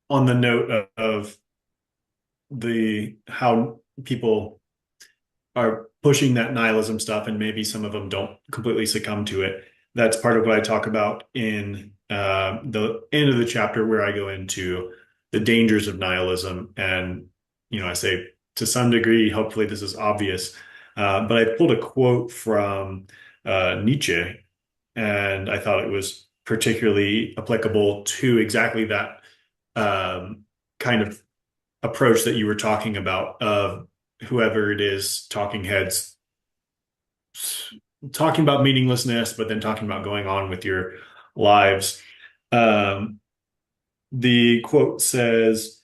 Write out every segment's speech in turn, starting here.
on the note of the how people are pushing that nihilism stuff, and maybe some of them don't completely succumb to it. That's part of what I talk about in the end of the chapter, where I go into the dangers of nihilism. And, I say to some degree, hopefully this is obvious, but I pulled a quote from Nietzsche, and I thought it was particularly applicable to exactly that kind of approach that you were talking about, of whoever it is, talking heads, talking about meaninglessness, but then talking about going on with your lives. Um, the quote says,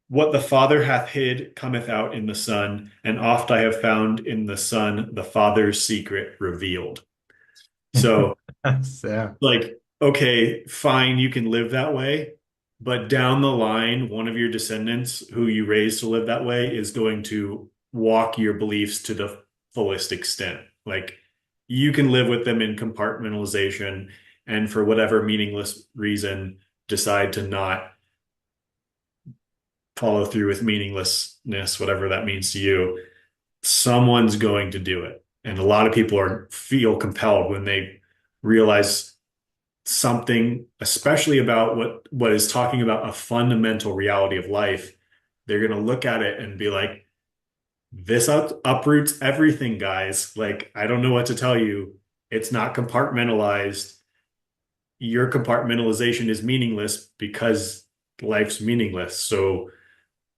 "What the Father hath hid cometh out in the Son, and oft I have found in the Son the Father's secret revealed." So, Yeah. like, okay, fine, you can live that way, but down the line, one of your descendants who you raised to live that way is going to walk your beliefs to the fullest extent. Like, you can live with them in compartmentalization, and for whatever meaningless reason, decide to not follow through with meaninglessness, whatever that means to you. Someone's going to do it. And a lot of people feel compelled when they realize something, especially about what is talking about a fundamental reality of life. They're going to look at it and be like, this uproots everything, guys. Like, I don't know what to tell you. It's not compartmentalized. Your compartmentalization is meaningless because life's meaningless. So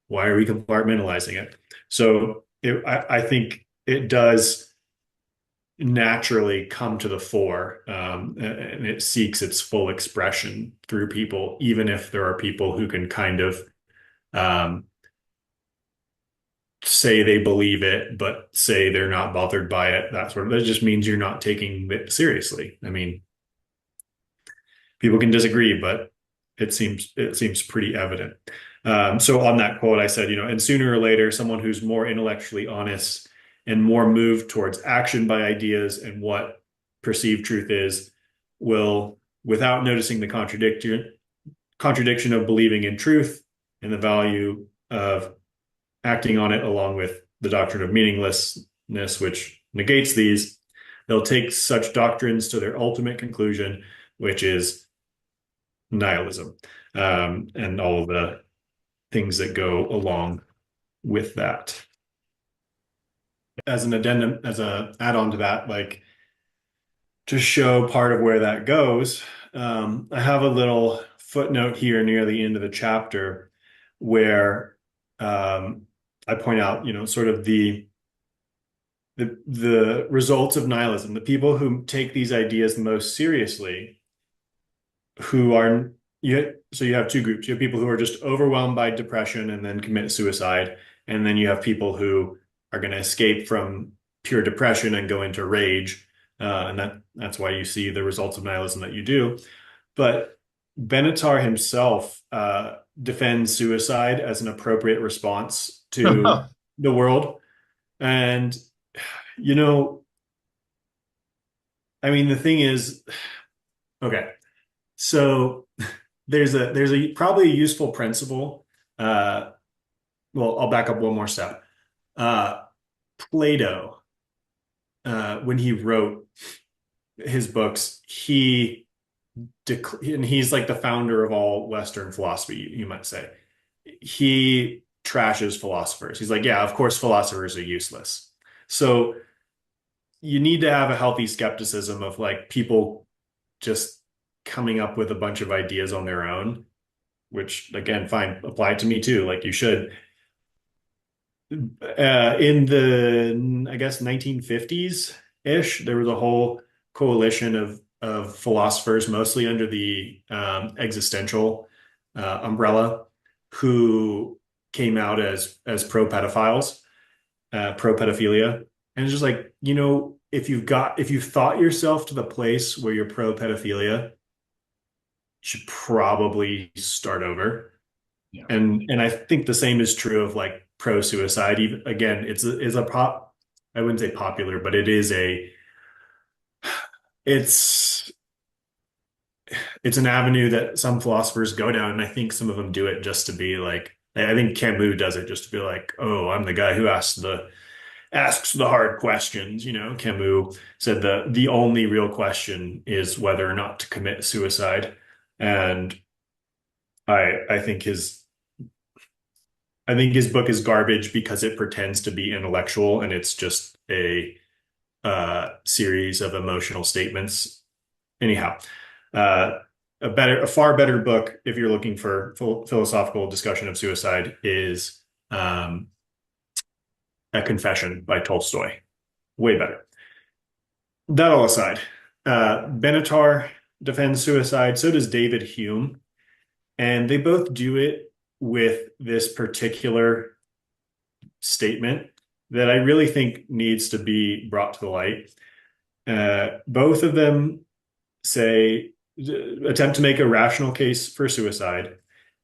why are we compartmentalizing it? So I think it does naturally come to the fore, and it seeks its full expression through people, even if there are people who can kind of um, say they believe it, but say they're not bothered by it. That just means you're not taking it seriously. I mean, people can disagree, but it seems pretty evident. So on that quote, I said, and sooner or later, someone who's more intellectually honest and more moved towards action by ideas and what perceived truth is, will, without noticing the contradiction of believing in truth and the value of acting on it, along with the doctrine of meaninglessness, which negates these, they'll take such doctrines to their ultimate conclusion, which is nihilism, and all of the things that go along with that. As an addendum, as a add-on to that, like, to show part of where that goes, I have a little footnote here near the end of the chapter where I point out, sort of the results of nihilism, the people who take these ideas most seriously, who are so you have two groups. You have people who are just overwhelmed by depression and then commit suicide, and then you have people who are going to escape from pure depression and go into rage, and that's why you see the results of nihilism that you do. But Benatar himself defends suicide as an appropriate response to the world. And, you know, I mean, the thing is, okay, so there's a probably a useful principle. Uh, well, I'll back up one more step. Uh, Plato, when he wrote his books, and he's like the founder of all Western philosophy, you might say. He trashes philosophers. He's like, yeah, of course, philosophers are useless. So you need to have a healthy skepticism of, like, people just coming up with a bunch of ideas on their own, which, again, fine, apply to me too. Like, you should. In the, I guess, 1950s ish, there was a whole coalition of philosophers, mostly under the existential umbrella, who came out as pro pedophiles, pro pedophilia, and it's just like, if you've thought yourself to the place where you're pro pedophilia, you should probably start over. Yeah. And I think the same is true of, like, pro suicide. Even again, it's a pop. I wouldn't say popular, but it's it's an avenue that some philosophers go down, and I think some of them do it just to be like, I think Camus does it just to be like, oh, I'm the guy who asks the hard questions. You know, Camus said the only real question is whether or not to commit suicide. And I I think his book is garbage because it pretends to be intellectual and it's just a series of emotional statements. Anyhow, uh, a far better book if you're looking for philosophical discussion of suicide is um, A Confession by Tolstoy. Way better. That all aside, Benatar defends suicide. So does David Hume, and they both do it with this particular statement that I really think needs to be brought to the light. Both of them say, attempt to make a rational case for suicide,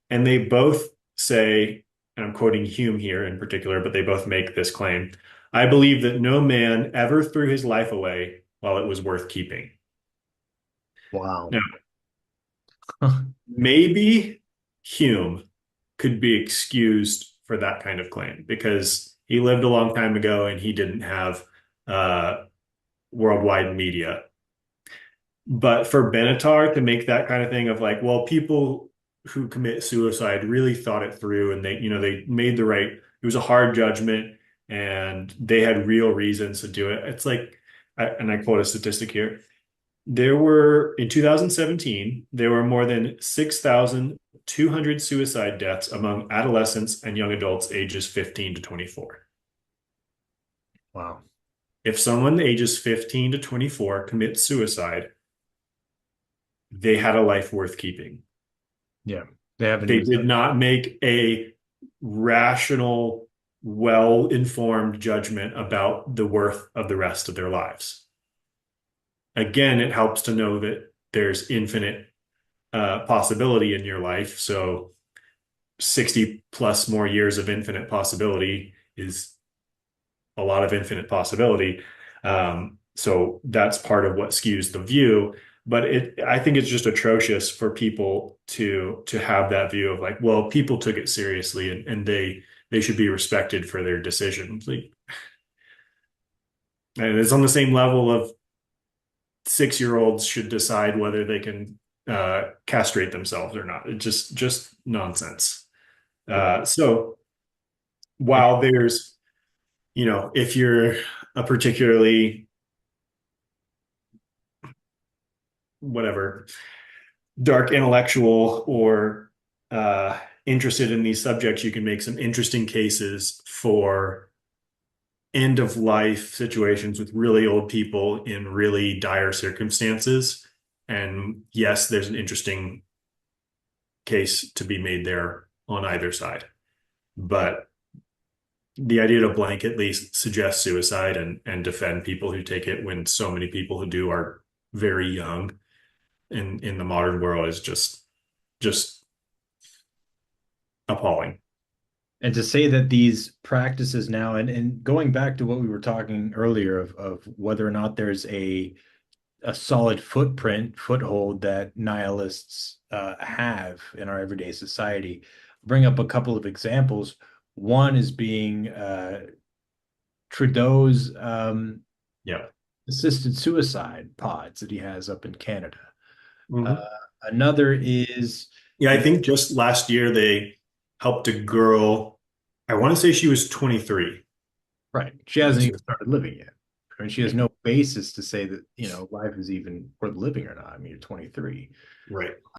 and they both say, and I'm quoting Hume here in particular, but they both make this claim: I believe that no man ever threw his life away while it was worth keeping. Wow. Now, maybe Hume could be excused for that kind of claim because he lived a long time ago and he didn't have uh, worldwide media. But for Benatar to make that kind of thing of like, well, people who commit suicide really thought it through and they made the right, it was a hard judgment and they had real reasons to do it. It's like, and I quote a statistic here. There were, in 2017, there were more than 6,200 suicide deaths among adolescents and young adults ages 15 to 24. Wow. If someone ages 15 to 24 commits suicide, they had a life worth keeping. Yeah. They haven't They even did not make a rational, well-informed judgment about the worth of the rest of their lives. Again, it helps to know that there's infinite possibility in your life. So 60 plus more years of infinite possibility is a lot of infinite possibility. So that's part of what skews the view. But I think it's just atrocious for people to have that view of like, well, people took it seriously and they should be respected for their decisions. Like, and it's on the same level of 6-year-olds should decide whether they can castrate themselves or not. It's just nonsense. right. So It, while there's, if you're a particularly whatever dark intellectual or interested in these subjects, you can make some interesting cases for end of life situations with really old people in really dire circumstances. And yes, there's an interesting case to be made there on either side. But the idea to blanketly suggest suicide and defend people who take it when so many people who do are very young in the modern world is just appalling. and to say that these practices now, and going back to what we were talking earlier of whether or not there's a solid foothold that nihilists have in our everyday society. Bring up a couple of examples. One is being Trudeau's Yeah. assisted suicide pods that he has up in Canada. Uh, Mhm. Another is, Yeah, I you know, think just last year they helped a girl. I want to say she was 23. right. She hasn't even started living yet. I mean, she has Yeah, no basis to say that, life is even worth living or not. I mean, you're 23. right.